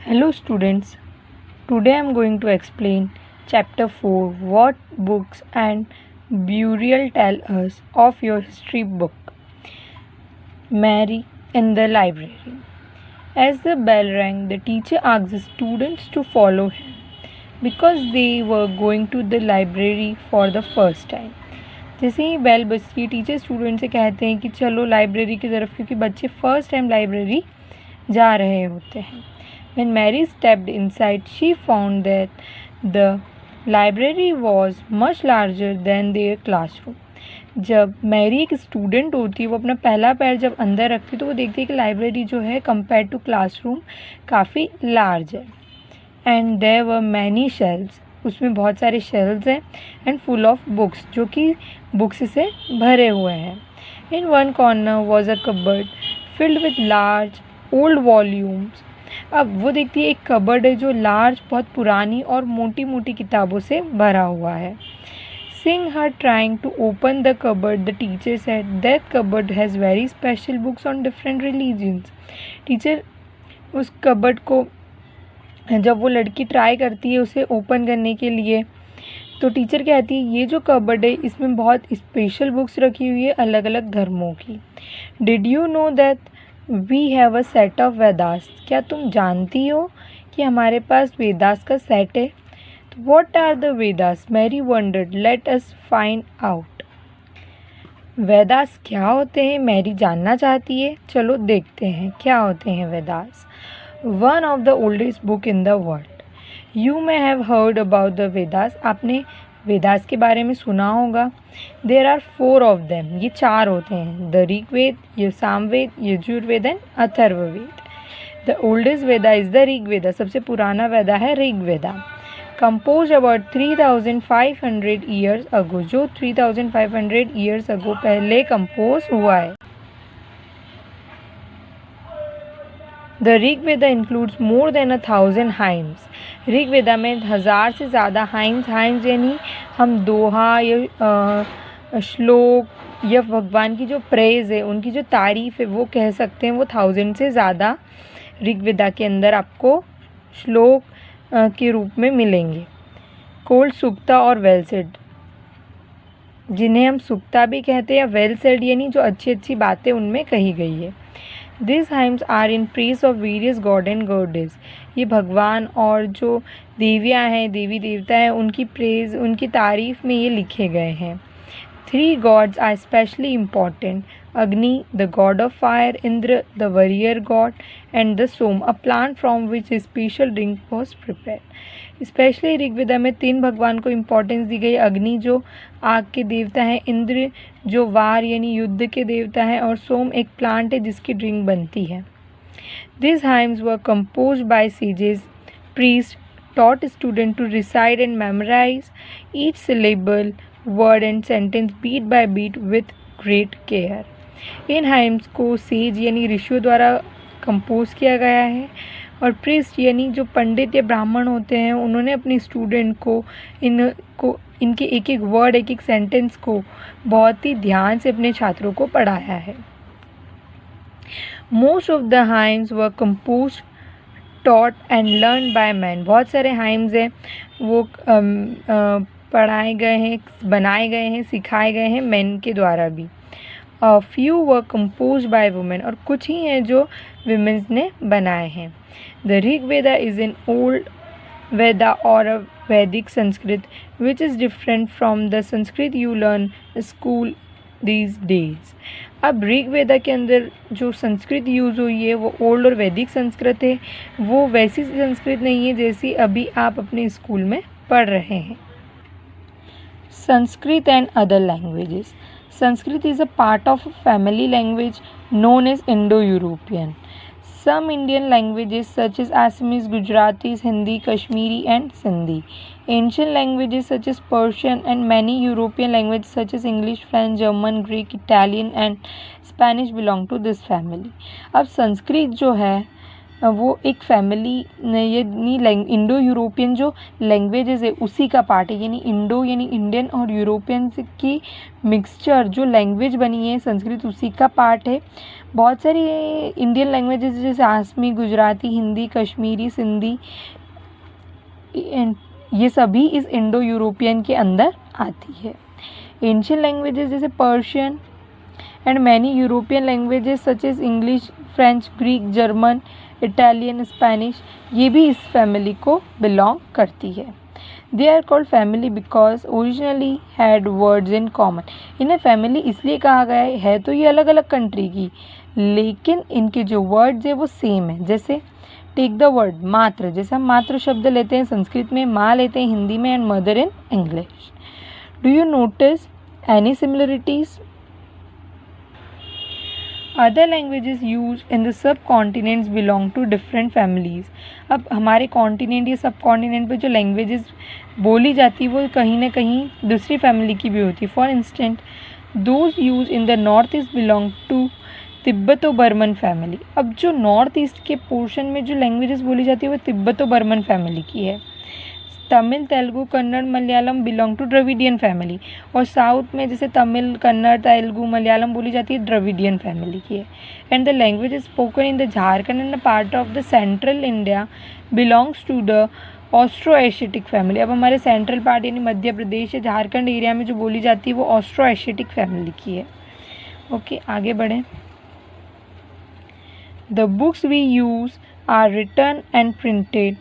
Hello students, today I am going to explain chapter 4 what books and burial tell us of your history book. Mary in the library. As the bell rang, the teacher asked the students to follow him because they were going to the library for the first time. जैसे ही bell बजती है teacher student से कहते हैं कि चलो library की तरफ, क्योंकि बच्चे फर्स्ट टाइम लाइब्रेरी जा रहे होते हैं. When Mary stepped inside, she found that the library was much larger than their classroom. जब मैरी एक स्टूडेंट होती है, वो अपना पहला पैर जब अंदर रखती है तो वो देखती है कि लाइब्रेरी जो है कंपेयर टू क्लासरूम काफ़ी लार्ज है. And there were many shelves, उसमें बहुत सारे शेल्व्स हैं. एंड फुल ऑफ बुक्स, जो कि बुक्स से भरे हुए हैं. In one corner was a cupboard filled with large old volumes. अब वो देखती है एक कबर्ड है जो लार्ज, बहुत पुरानी और मोटी मोटी किताबों से भरा हुआ है. Seeing her trying to open the cupboard, the teacher said, "That cupboard has very special books on different religions." Teacher उस कबर्ड को, जब वो लड़की ट्राई करती है उसे ओपन करने के लिए, तो टीचर कहती है ये जो कबर्ड है इसमें बहुत स्पेशल बुक्स रखी हुई है अलग अलग धर्मों की. Did you know that we have a set of Vedas? क्या तुम जानती हो कि हमारे पास वेदास का सेट है? What are the Vedas? Mary wondered. Let us find out. Vedas क्या होते हैं? मैरी जानना चाहती है. चलो देखते हैं क्या होते हैं Vedas. One of the oldest book in the world. You may have heard about the Vedas. आपने वेदास के बारे में सुना होगा. There are 4 of them. ये 4 होते हैं. The Rigveda, Samaveda, Yajurveda and Atharvaveda. The oldest Veda is the Rigveda. सबसे पुराना वेदा है Rigveda. Composed about 3500 years ago, जो 3500 years ago पहले कंपोज हुआ है. The Rig Veda includes more than 1000 hymns. Rig वेदा में 1000 से ज़्यादा हाइम्स यानी हम दोहा या श्लोक या भगवान की जो प्रेज़ है, उनकी जो तारीफ़ है वो कह सकते हैं. वो 1000 से ज़्यादा ऋग्वेदा के अंदर आपको श्लोक के रूप में मिलेंगे. कोल्ड सुक्ता और वेल सेड, जिन्हें हम सुक्ता भी कहते हैं या वेल सेड यानी जो अच्छी अच्छी बातें उनमें कही गई है. This hymns are in praise of various god and goddess. ये भगवान और जो देवियाँ हैं, देवी देवता हैं, उनकी प्रेज, उनकी तारीफ़ में ये लिखे गए हैं. 3 gods are especially important. Agni, the god of fire, Indra, the warrior god, and the Som, a plant from which a special drink was prepared. Specially Rigveda में 3 भगवान को इम्पोर्टेंस दी गई. अग्नि जो आग के देवता हैं, इंद्र जो वार यानी युद्ध के देवता हैं, और सोम एक प्लांट है जिसकी ड्रिंक बनती है. These hymns were composed by sages. Priests taught students to recite and memorize each syllable, word and sentence beat by beat with great care. In hymns को सेज यानी ऋषियों द्वारा कंपोज किया गया है, और प्रीस्ट यानी जो पंडित या ब्राह्मण होते हैं उन्होंने अपनी स्टूडेंट को इनके एक एक वर्ड, एक एक सेंटेंस को बहुत ही ध्यान से अपने छात्रों को पढ़ाया है. Most of the hymns were compose, taught and learn by man. बहुत सारे हाइम्स हैं वो पढ़ाए गए हैं, बनाए गए हैं, सिखाए गए हैं मैन के द्वारा भी. Few were composed by women, और कुछ ही हैं जो विमेंस ने बनाए हैं. The Rig Veda is an old Veda और a Vedic Sanskrit which is different from the Sanskrit you learn school these days. अब ऋग वेदा के अंदर जो संस्कृत यूज़ हुई है वो ओल्ड और वैदिक संस्कृत है. वो वैसी संस्कृत नहीं है जैसी अभी आप अपने स्कूल में पढ़ रहे हैं. Sanskrit and other languages. Sanskrit is a part of a family language known as Indo-European. Some Indian languages such as Assamese, Gujaratis, Hindi, Kashmiri and Sindhi. Ancient languages such as Persian and many European languages such as English, French, German, Greek, Italian and Spanish belong to this family. अब संस्कृत जो है वो एक family यानी Indo European जो languages है उसी का पार्ट है, यानी इंडो यानी इंडियन और यूरोपियन की मिक्सचर जो लैंग्वेज बनी है संस्कृत उसी का पार्ट है। बहुत सारी इंडियन लैंग्वेजेस जैसे आसमी, गुजराती, हिंदी, कश्मीरी, सिंधी, ये सभी इस इंडो यूरोपियन के अंदर आती है। एंशियंट लैंग्वेजेस जैसे Persian and many European languages such as English, French, Greek, German, Italian, Spanish, ये भी इस फैमिली को बिलोंग करती है। They are called family because originally had words in common. इन्हें फैमिली इसलिए कहा गया है तो ये अलग अलग कंट्री की, लेकिन इनके जो वर्ड्स है वो सेम है। जैसे टेक द वर्ड मात्र, जैसे हम मात्र शब्द लेते हैं संस्कृत में, माँ लेते हैं हिंदी में, and mother in English. Do you notice any similarities? Other languages used in the subcontinents belong to different families. अब हमारे कॉन्टिनेंट या सब कॉन्टिनेंट पे जो लैंग्वेजेस बोली जाती है वो कहीं ना कहीं दूसरी फैमिली की भी होती है। For instant those use in the north east belong to Tibeto Burman family. अब जो नॉर्थ ईस्ट के पोर्शन में जो लैंग्वेजेस बोली जाती है वो तिब्बतो बर्मन फैमिली की है। Tamil, Telugu, Kannada, Malayalam belong to Dravidian family, और साउथ में जैसे तमिल, कन्नड़, तेलुगु, मलयालम बोली जाती है द्रविडियन फैमिली की है। And the language is spoken in the Jharkhand and part of the central India belongs to the Austro Asiatic family. अब हमारे सेंट्रल पार्ट यानी मध्य प्रदेश या झारखंड एरिया में जो बोली जाती है वो ऑस्ट्रो एशियाटिक फैमिली की है। ओके, आगे बढ़ें। The books we use are written and printed.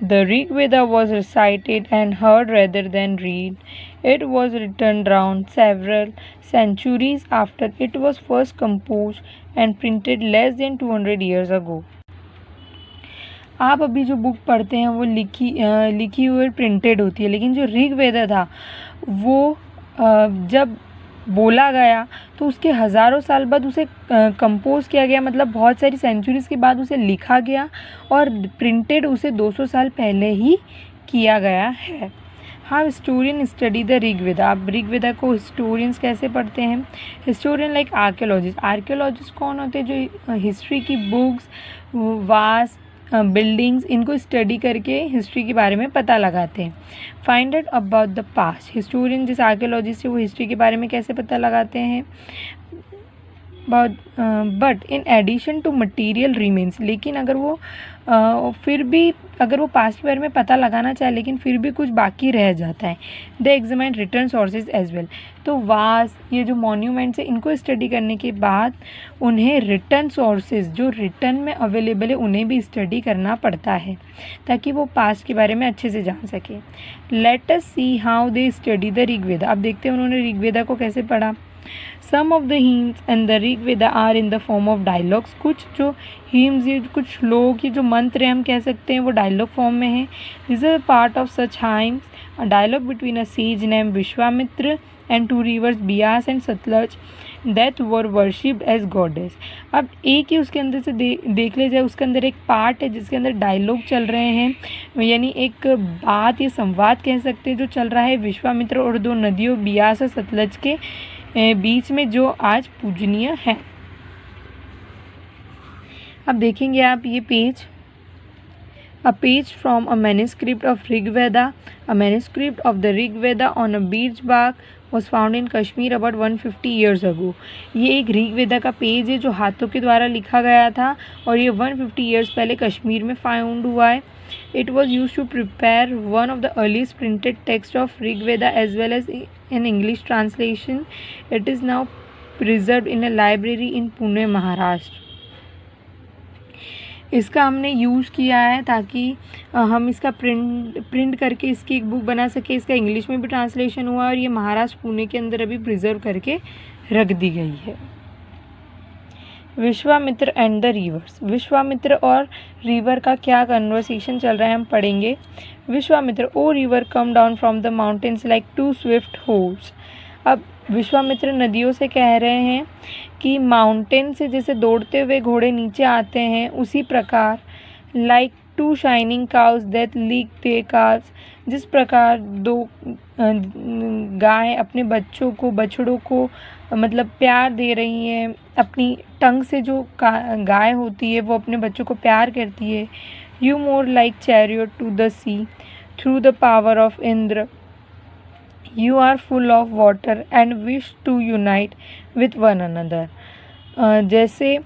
The Rig Veda was recited and heard rather than read. It was written around several centuries after it was first composed and printed less than 200 years ago. आप अभी जो book पढ़ते हैं वो लिखी हुई printed होती है, लेकिन जो ऋग वेदा था वो जब बोला गया तो उसके हज़ारों साल बाद उसे कंपोज किया गया, मतलब बहुत सारी सेंचुरीज़ के बाद उसे लिखा गया और प्रिंटेड उसे 200 साल पहले ही किया गया है। हाँ, हिस्टोरियन स्टडी द ऋग्वेदा। अब ऋग्वेदा को हिस्टोरियंस कैसे पढ़ते हैं? Historian like archaeologist. आर्कियोलॉजिस्ट कौन होते हैं? जो हिस्ट्री की बुक्स, वास, बिल्डिंग्स, इनको स्टडी करके हिस्ट्री के बारे में पता लगाते हैं। Find out about the past. Historian जैसे आर्कियोलॉजिस्ट है वो हिस्ट्री के बारे में कैसे पता लगाते हैं? But in addition to material remains, लेकिन अगर वो फिर भी अगर वो पास्ट के बारे में पता लगाना चाहे लेकिन फिर भी कुछ बाकी रह जाता है। The examine written sources as well. तो वास, ये जो मॉन्यूमेंट्स है इनको स्टडी करने के बाद उन्हें रिटर्न सोर्सेज जो रिटर्न में अवेलेबल है उन्हें भी स्टडी करना पड़ता है ताकि वो पास्ट के बारे में अच्छे से जान सके। Let us see how they study the Rigveda. अब देखते हैं उन्होंने ऋग्वेदा को कैसे पढ़ा। Some of the hymns and the Rig Veda are in the form of dialogues. कुछ जो hymns ये कुछ श्लोक ये जो मंत्र हैं हम कह सकते हैं वो डायलॉग फॉर्म में हैं। This is a part of such hymns, a dialogue between a sage named Vishwamitra and two rivers Bias and Satluj that were worshipped as goddess. अब एक ही उसके अंदर से देख ले जाए, उसके अंदर एक पार्ट है जिसके अंदर डायलॉग चल रहे हैं, यानी एक बात या संवाद कह सकते हैं जो चल रहा है विश्वामित्र और दो नदियों बियास और सतलज के बीच में जो आज पूजनीय है। अब देखेंगे आप ये page, a page from a manuscript of Rigveda. A manuscript of the Rigveda on a beach Bagh was found in Kashmir about 150 years ago. ये एक ऋग्वेदा का पेज है जो हाथों के द्वारा लिखा गया था और ये 150 ईयर्स पहले कश्मीर में फाउंड हुआ है। It was used to prepare one of the earliest printed texts of Rig Veda as well as an English translation. It is now preserved in a library in Pune, Maharashtra. इसका हमने use किया है ताकि हम इसका print करके इसकी एक बुक बना सके। इसका इंग्लिश में भी ट्रांसलेशन हुआ और ये महाराष्ट्र पुणे के अंदर अभी प्रिजर्व करके रख दी गई है। Vishwamitra and the reverse. Vishwamitra और रिवर का क्या कन्वर्सेशन चल रहा है हम पढ़ेंगे। Vishwamitra, O river come down from the mountains like two swift horse. अब विश्वामित्र नदियों से कह रहे हैं कि माउंटेन से जैसे दौड़ते हुए घोड़े नीचे आते हैं उसी प्रकार like 2 shining cows that licked their calves. जिस प्रकार 2 गाय अपने बछड़ों को मतलब प्यार दे रही हैं, अपनी टंग से जो गाय होती है वो अपने बच्चों को प्यार करती है. You more like chariot to the sea through the power of Indra. You are full of water and wish to unite with one another. जैसे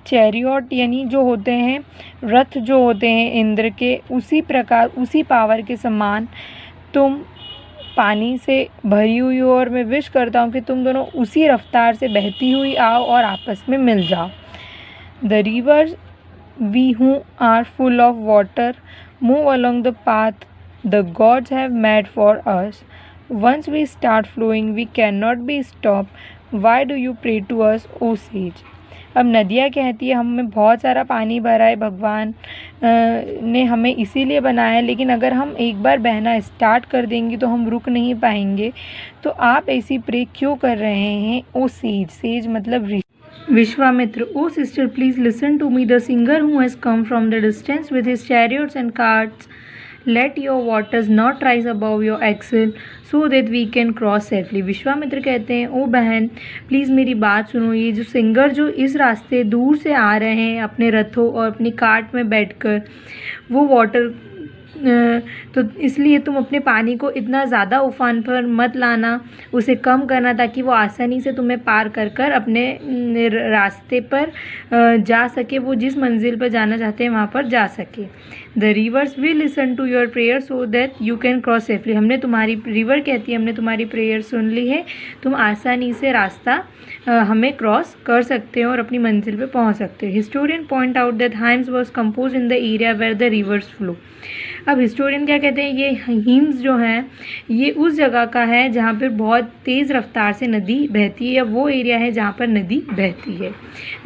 चैरियट यानी जो होते हैं रथ जो होते हैं इंद्र के, उसी प्रकार उसी पावर के समान तुम पानी से भरी हुई हो और मैं विश करता हूँ कि तुम दोनों उसी रफ्तार से बहती हुई आओ और आपस में मिल जाओ. The reverse we who are full of water move along the path the gods have made for us. Once we start flowing, we cannot be stopped. Why do you pray to us, O sage? अब नदियाँ कहती है हमें बहुत सारा पानी भरा है, भगवान ने हमें इसीलिए बनाया है, लेकिन अगर हम एक बार बहना स्टार्ट कर देंगे तो हम रुक नहीं पाएंगे. तो आप ऐसी प्रे क्यों कर रहे हैं, ओ सेज. सेज मतलब ऋषि. Vishwamitra, O sister, please listen to me. The singer who has come from the distance with his chariots and carts, let your waters not rise above your axle so that we can cross safely. Vishwamitra कहते हैं, ओ बहन please मेरी बात सुनो. ये जो singer जो इस रास्ते दूर से आ रहे हैं अपने रथों और अपनी कार्ट में बैठकर, वो वाटर तो इसलिए तुम अपने पानी को इतना ज़्यादा उफान पर मत लाना, उसे कम करना ताकि वो आसानी से तुम्हें पार कर कर अपने रास्ते पर जा सके, वो जिस मंजिल पर जाना चाहते हैं वहाँ पर जा सके. The rivers we listen to your prayer so that you can cross safely. हमने तुम्हारी रिवर कहती है हमने तुम्हारी प्रेयर सुन ली है, तुम आसानी से रास्ता हमें क्रॉस कर सकते हो और अपनी मंजिल पे पहुंच सकते हो. Historian point out that hymns was compose in the area where the rivers flow. अब हिस्टोरियन क्या कहते हैं, ये हिम्स जो हैं ये उस जगह का है जहाँ पर बहुत तेज़ रफ्तार से नदी बहती है, या वो एरिया है जहाँ पर नदी बहती है.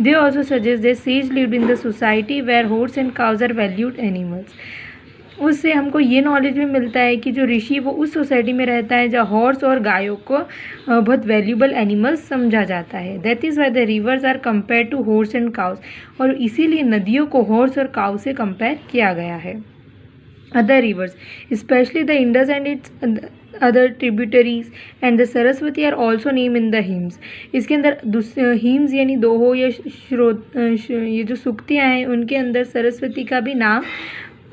They also suggest that sage lived in the society where horse and cows are valued animals. उससे हमको ये नॉलेज भी मिलता है कि जो ऋषि वो उस सोसाइटी में रहता है जहाँ हॉर्स और गायों को बहुत वैल्यूबल एनिमल्स समझा जाता है. That is why the rivers are compare to horse and cows. और इसीलिए नदियों को हॉर्स और काउ से कंपेयर किया गया है. Other rivers, especially the Indus and its other tributaries and the Saraswati are also named in the hymns. इसके अंदर हिम्स यानी दोहो या ये जो सुक्तियाँ हैं उनके अंदर सरस्वती का भी नाम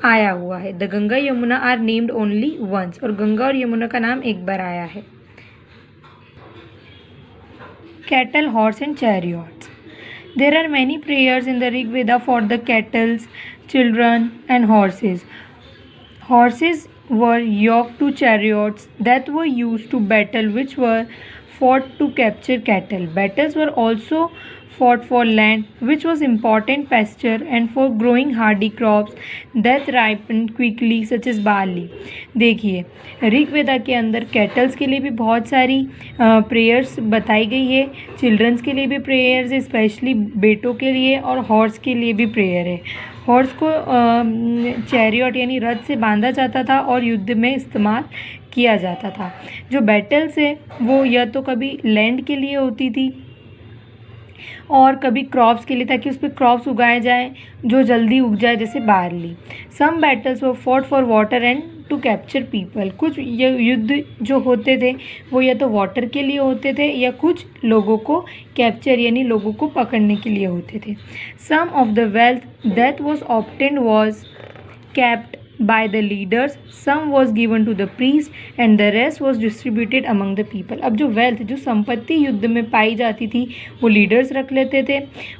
आया हुआ है. The Ganga Yamuna are named only once. और गंगा और यमुना का नाम एक बार आया है. Cattle, horse and chariots. There are many prayers in the Rig Veda for the cattle, children and horses. Horses were yoked to chariots that were used to battle, which were fought to capture cattle. Battles were also fought for land, which was important pasture, and for growing hardy crops that ripened quickly, such as barley. देखिए ऋग वेदा के अंदर kettles के लिए भी बहुत सारी prayers बताई गई है, चिल्ड्रंस के लिए भी प्रेयर्स है, स्पेशली बेटों के लिए, और हॉर्स के लिए भी प्रेयर है. हॉर्स को चैरियट यानी रथ से बांधा जाता था और युद्ध में इस्तेमाल किया जाता था. जो बैटल्स है वो या तो कभी लैंड के लिए होती थी और कभी क्रॉप्स के लिए, ताकि उस पर क्रॉप्स उगाए जाएं जो जल्दी उग जाए, जैसे barley. Some battles were fought for water and to capture people. कुछ युद्ध जो होते थे वो या तो वाटर के लिए होते थे या कुछ लोगों को कैप्चर यानी लोगों को पकड़ने के लिए होते थे. Some of the wealth that was obtained was kept by the leaders, some was given to the priest and the rest was distributed among the people. अब जो वेल्थ जो संपत्ति युद्ध में पाई जाती थी वो लीडर्स रख लेते थे,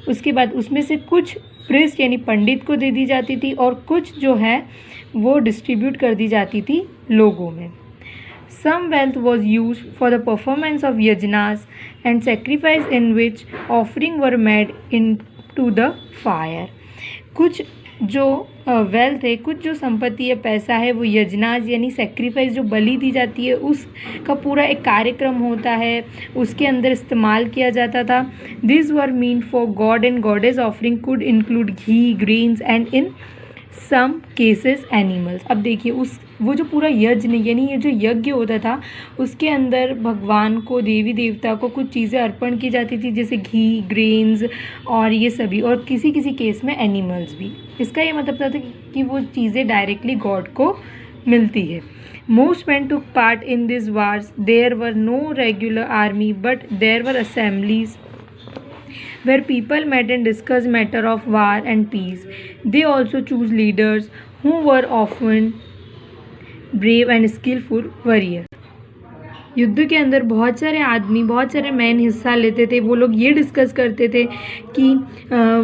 उसके बाद उसमें से कुछ प्रिस्ट यानी पंडित को दे दी जाती थी और कुछ जो है वो डिस्ट्रीब्यूट कर दी जाती थी लोगों में. Some wealth was used for the performance of yajnas and sacrifice in which offering were made into the fire. कुछ जो वेल्थ है, कुछ जो संपत्ति या पैसा है वो यजनाज यानी सेक्रीफाइस जो बलि दी जाती है उसका पूरा एक कार्यक्रम होता है, उसके अंदर इस्तेमाल किया जाता था. This were mean for god and goddess. Offering could include ghee, grains and in some cases animals. अब देखिए वो जो पूरा यज्ञ यानी ये जो यज्ञ होता था उसके अंदर भगवान को, देवी देवता को कुछ चीज़ें अर्पण की जाती थी, जैसे घी, ग्रेन्स और ये सभी, और किसी किसी केस में एनिमल्स भी। इसका ये मतलब था कि वो चीज़ें डायरेक्टली गॉड को मिलती है। Most men took part in these wars. There were no regular army, but there were assemblies where people met and discussed matter of war and peace. They also chose leaders who were often brave and skillful warriors. युद्ध के अंदर बहुत सारे आदमी, बहुत सारे man हिस्सा लेते थे। वो लोग ये डिस्कस करते थे कि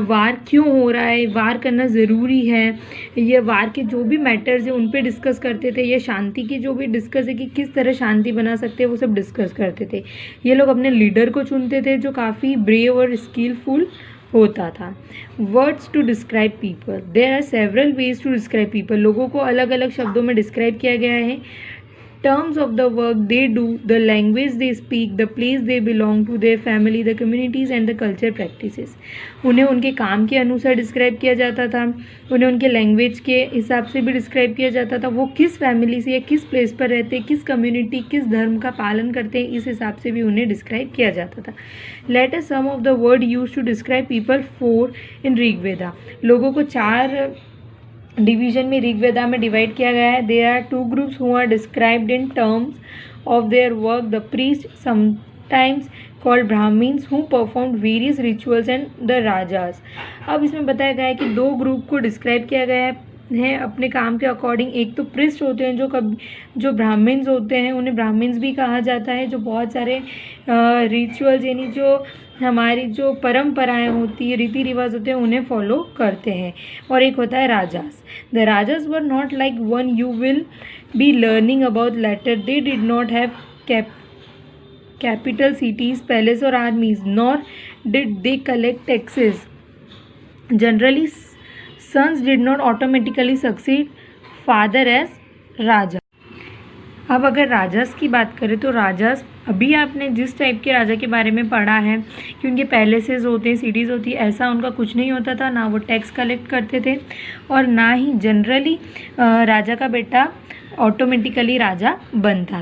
वार क्यों हो रहा है, वार करना ज़रूरी है, ये वार के जो भी मैटर्स हैं उन पे डिस्कस करते थे। ये शांति की जो भी डिस्कस है कि किस तरह शांति बना सकते हैं, वो सब डिस्कस करते थे। ये लोग अपने लीडर को चुनते थे जो काफ़ी ब्रेव और स्किलफुल होता था। Words to describe people, there are several ways to describe people. लोगों को अलग अलग शब्दों में डिस्क्राइब किया गया है। Terms of the work they do, the language they speak, the place they belong to, their family, the communities and the culture practices. उन्हें उनके काम के अनुसार डिस्क्राइब किया जाता था, उन्हें उनके लैंग्वेज के हिसाब से भी डिस्क्राइब किया जाता था। वो किस फैमिली से या किस प्लेस पर रहते हैं, किस कम्युनिटी, किस धर्म का पालन करते हैं, इस हिसाब से भी उन्हें डिस्क्राइब किया जाता था। Let us some of the word use to describe people 4 in Rigveda. लोगों को 4 डिवीजन में ऋग्वेदा में डिवाइड किया गया है। There are 2 groups who are described in terms of their work, the priest sometimes called Brahmins who perform various rituals and the Rajas. अब इसमें बताया गया है कि 2 ग्रुप को डिस्क्राइब किया गया है अपने काम के अकॉर्डिंग। एक तो प्रिस्ट होते हैं जो ब्राह्मण्स होते हैं, उन्हें ब्राह्मण्स भी कहा जाता है, जो बहुत सारे रिचुअल्स यानी जो हमारी जो परंपराएं होती है, रीति रिवाज होते हैं, उन्हें फॉलो करते हैं। और एक होता है rajas. The rajas were not like one you will be learning about later. They did not have capital cities, palace और armies, nor did they collect taxes. Generally sons did not automatically succeed father as raja. अब अगर rajas की बात करें तो rajas, अभी आपने जिस टाइप के राजा के बारे में पढ़ा है कि उनके पैलेसेस होते हैं, सिटीज़ होती है, ऐसा उनका कुछ नहीं होता था। ना वो टैक्स कलेक्ट करते थे और ना ही जनरली राजा का बेटा ऑटोमेटिकली राजा बनता।